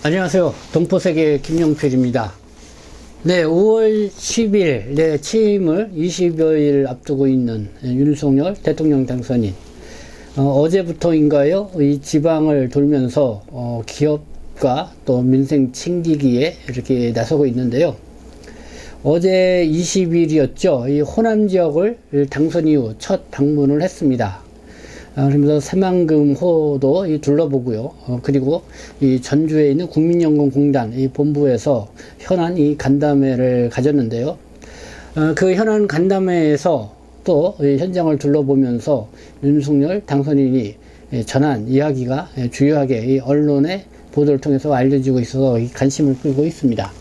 안녕하세요. 동포세계 김용필입니다. 네, 5월 10일 취임을 20여일 앞두고 있는 윤석열 대통령 당선인. 어제부터인가요? 이 지방을 돌면서 기업과 또 민생 챙기기에 이렇게 나서고 있는데요. 어제 20일이었죠. 이 호남 지역을 당선 이후 첫 방문을 했습니다. 그러면서 새만금호도 둘러보고요. 그리고 이 전주에 있는 국민연금공단 이 본부에서 현안 이 간담회를 가졌는데요. 그 현안 간담회에서 또 현장을 둘러보면서 윤석열 당선인이 전한 이야기가 주요하게 이 언론의 보도를 통해서 알려지고 있어서 관심을 끌고 있습니다.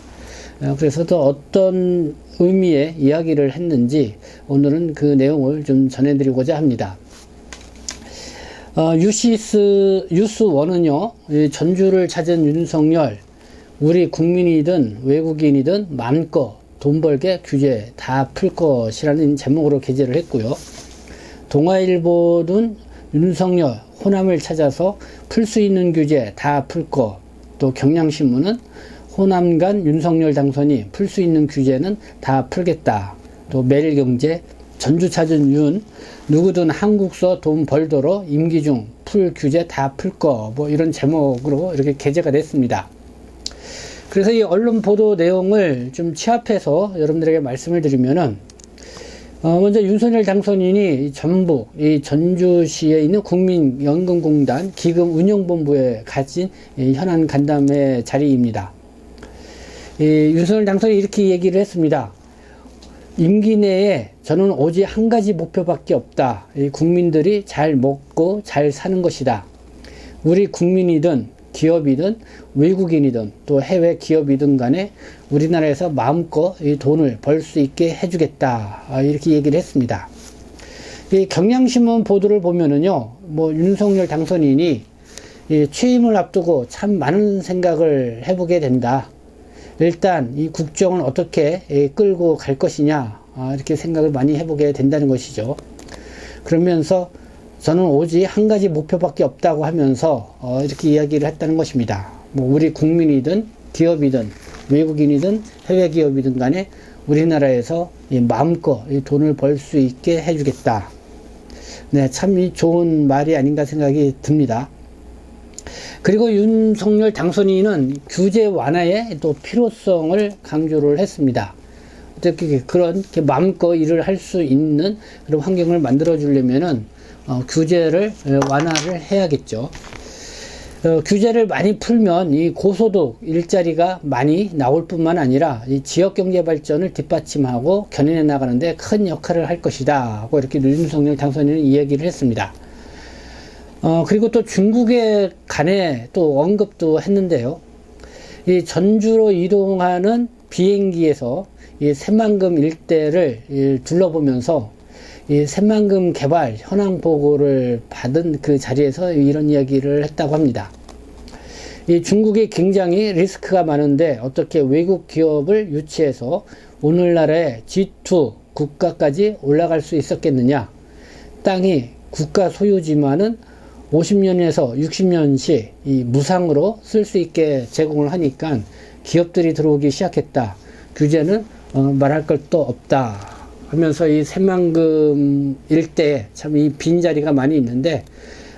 그래서 또 어떤 의미의 이야기를 했는지 오늘은 그 내용을 좀 전해드리고자 합니다. 뉴스1은요, 전주를 찾은 윤석열, 우리 국민이든 외국인이든 마음껏 돈 벌게 규제 다 풀 것이라는 제목으로 게재를 했고요. 동아일보는 윤석열, 호남을 찾아서 풀 수 있는 규제 다 풀 것, 또 경향신문은 호남 간 윤석열 당선이 풀 수 있는 규제는 다 풀겠다. 또 매일경제, 전주 찾은 윤, 누구든 한국서 돈 벌도록 임기 중 풀 규제 다 풀 거, 이런 제목으로 이렇게 게재가 됐습니다. 그래서 이 언론 보도 내용을 좀 취합해서 여러분들에게 말씀을 드리면은, 먼저 윤석열 당선인이 전북, 이 전주시에 있는 국민연금공단 기금운영본부에 가진 현안 간담회 자리입니다. 윤석열 당선인이 이렇게 얘기를 했습니다. 임기 내에 저는 오직 한 가지 목표밖에 없다. 국민들이 잘 먹고 잘 사는 것이다. 우리 국민이든 기업이든 외국인이든 또 해외 기업이든 간에 우리나라에서 마음껏 이 돈을 벌 수 있게 해주겠다. 이렇게 얘기를 했습니다. 이 경향신문 보도를 보면은요, 윤석열 당선인이 취임을 앞두고 참 많은 생각을 해보게 된다. 일단 이 국정을 어떻게 끌고 갈 것이냐, 이렇게 생각을 많이 해보게 된다는 것이죠. 그러면서 저는 오직 한 가지 목표밖에 없다고 하면서 이렇게 이야기를 했다는 것입니다. 우리 국민이든 기업이든 외국인이든 해외 기업이든 간에 우리나라에서 마음껏 돈을 벌 수 있게 해주겠다. 네, 참 좋은 말이 아닌가 생각이 듭니다. 그리고 윤석열 당선인은 규제 완화의 또 필요성을 강조를 했습니다. 어떻게 그런 마음껏 일을 할 수 있는 그런 환경을 만들어 주려면은 규제를 완화를 해야겠죠. 규제를 많이 풀면 이 고소득 일자리가 많이 나올 뿐만 아니라 이 지역 경제 발전을 뒷받침하고 견인해 나가는데 큰 역할을 할 것이다 하고 이렇게 윤석열 당선인은 이야기를 했습니다. 그리고 또 중국에 관해 또 언급도 했는데요. 이 전주로 이동하는 비행기에서 이 새만금 일대를 둘러보면서 이 새만금 개발 현황 보고를 받은 그 자리에서 이런 이야기를 했다고 합니다. 이 중국이 굉장히 리스크가 많은데 어떻게 외국 기업을 유치해서 오늘날의 G2 국가까지 올라갈 수 있었겠느냐. 땅이 국가 소유지만은 50년에서 60년씩 이 무상으로 쓸 수 있게 제공을 하니까 기업들이 들어오기 시작했다. 규제는 말할 것도 없다. 하면서 이 새만금 일대에 참 이 빈자리가 많이 있는데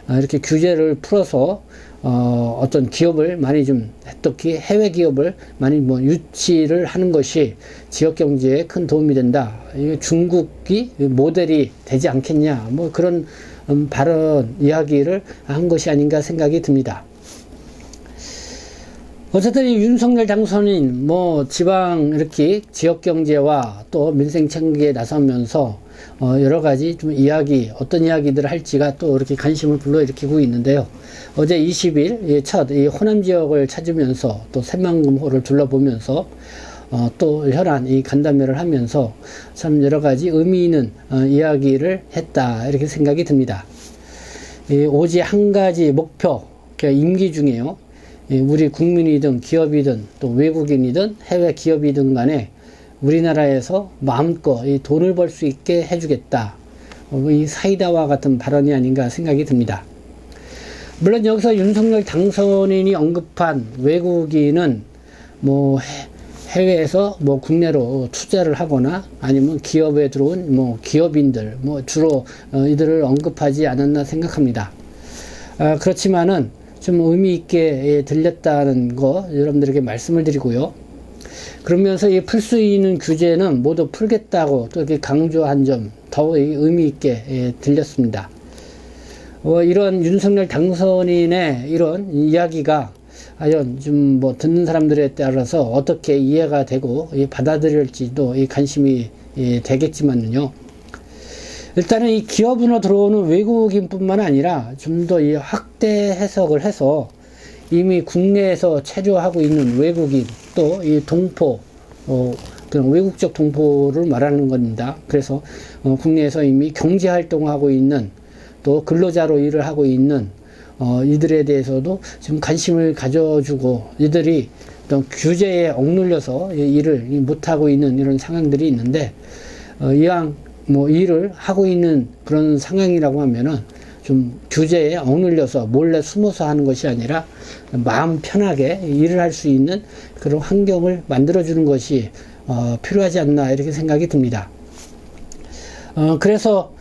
이렇게 규제를 풀어서 어떤 기업을 많이 좀 특히 해외 기업을 많이 유치를 하는 것이 지역 경제에 큰 도움이 된다. 중국이 모델이 되지 않겠냐. 그런 발언 이야기를 한 것이 아닌가 생각이 듭니다. 어쨌든 이 윤석열 당선인 지방 이렇게 지역 경제와 또 민생 챙기기에 나서면서 여러 가지 좀 어떤 이야기들을 할지가 또 이렇게 관심을 불러일으키고 있는데요. 어제 20일 첫 이 호남 지역을 찾으면서 또 새만금호를 둘러보면서 또 현안 이 간담회를 하면서 참 여러 가지 의미 있는 이야기를 했다 이렇게 생각이 듭니다. 오직 한 가지 목표, 임기 중에요. 우리 국민이든 기업이든 또 외국인이든 해외 기업이든 간에 우리나라에서 마음껏 이 돈을 벌 수 있게 해주겠다. 이 사이다와 같은 발언이 아닌가 생각이 듭니다. 물론 여기서 윤석열 당선인이 언급한 외국인은 뭐 해외에서 뭐 국내로 투자를 하거나 아니면 기업에 들어온 뭐 기업인들 뭐 주로 이들을 언급하지 않았나 생각합니다. 그렇지만은 좀 의미 있게 들렸다는 거 여러분들에게 말씀을 드리고요. 그러면서 이 풀 수 있는 규제는 모두 풀겠다고 또 이렇게 강조한 점 더 의미 있게 들렸습니다. 이런 윤석열 당선인의 이런 이야기가 과연 좀 뭐 듣는 사람들에 따라서 어떻게 이해가 되고 받아들일지도 관심이 되겠지만요. 일단은 이 기업으로 들어오는 외국인뿐만 아니라 좀 더 이 확대 해석을 해서 이미 국내에서 체류하고 있는 외국인 또 이 동포 그런 외국적 동포를 말하는 겁니다. 그래서 국내에서 이미 경제 활동하고 있는 또 근로자로 일을 하고 있는 이들에 대해서도 지금 관심을 가져주고 이들이 또 규제에 억눌려서 일을 못하고 있는 이런 상황들이 있는데 이왕 뭐 일을 하고 있는 그런 상황이라고 하면은 좀 규제에 억눌려서 몰래 숨어서 하는 것이 아니라 마음 편하게 일을 할 수 있는 그런 환경을 만들어주는 것이 필요하지 않나 이렇게 생각이 듭니다. 그래서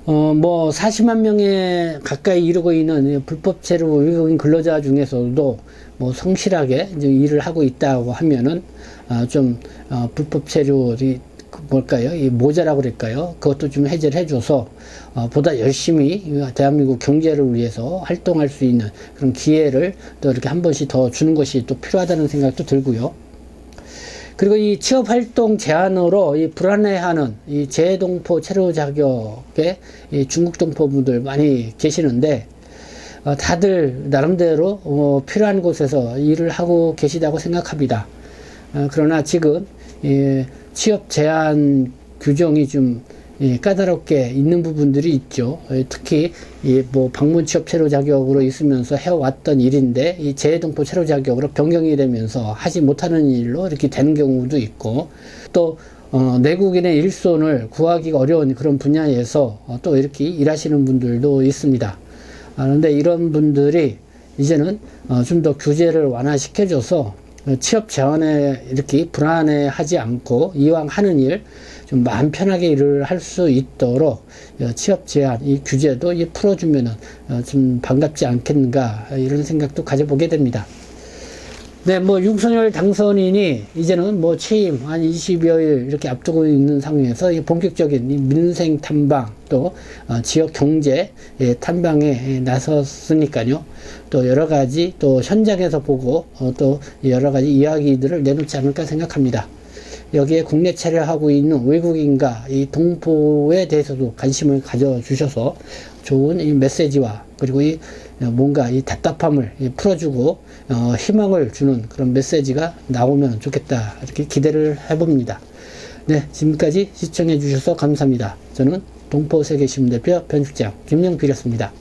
뭐 40만 명에 가까이 이르고 있는 불법 체류 외국인 근로자 중에서도 뭐 성실하게 이제 일을 하고 있다고 하면은 좀 불법 체류이 뭘까요? 이 모자라고 그럴까요? 그것도 좀 해제를 해줘서 보다 열심히 대한민국 경제를 위해서 활동할 수 있는 그런 기회를 또 이렇게 한 번씩 더 주는 것이 또 필요하다는 생각도 들고요. 그리고 이 취업활동 제한으로 이 불안해하는 이 재동포 체류 자격에 이 중국 동포분들 많이 계시는데 다들 나름대로 필요한 곳에서 일을 하고 계시다고 생각합니다. 그러나 지금 취업 제한 규정이 좀 까다롭게 있는 부분들이 있죠. 특히 뭐 방문 취업 체류 자격으로 있으면서 해왔던 일인데 이 재동포 체류 자격으로 변경이 되면서 하지 못하는 일로 이렇게 되는 경우도 있고 또 내국인의 일손을 구하기가 어려운 그런 분야에서 또 이렇게 일하시는 분들도 있습니다. 그런데 이런 분들이 이제는 좀 더 규제를 완화시켜줘서 취업 제한에 이렇게 불안해하지 않고 이왕 하는 일 좀 마음 편하게 일을 할 수 있도록 취업 제한 이 규제도 풀어주면은 좀 반갑지 않겠는가 이런 생각도 가져보게 됩니다. 네, 뭐 윤석열 당선인이 이제는 뭐 취임 한 20여일 이렇게 앞두고 있는 상황에서 본격적인 민생 탐방 또 지역 경제 탐방에 나섰으니까요. 또 여러 가지 또 현장에서 보고 또 여러 가지 이야기들을 내놓지 않을까 생각합니다. 여기에 국내 체류하고 있는 외국인과 이 동포에 대해서도 관심을 가져주셔서 좋은 이 메시지와 그리고 이 뭔가 이 답답함을 풀어주고 희망을 주는 그런 메시지가 나오면 좋겠다 이렇게 기대를 해봅니다. 네, 지금까지 시청해 주셔서 감사합니다. 저는 동포세계신문 대표 편집장 김영필이었습니다.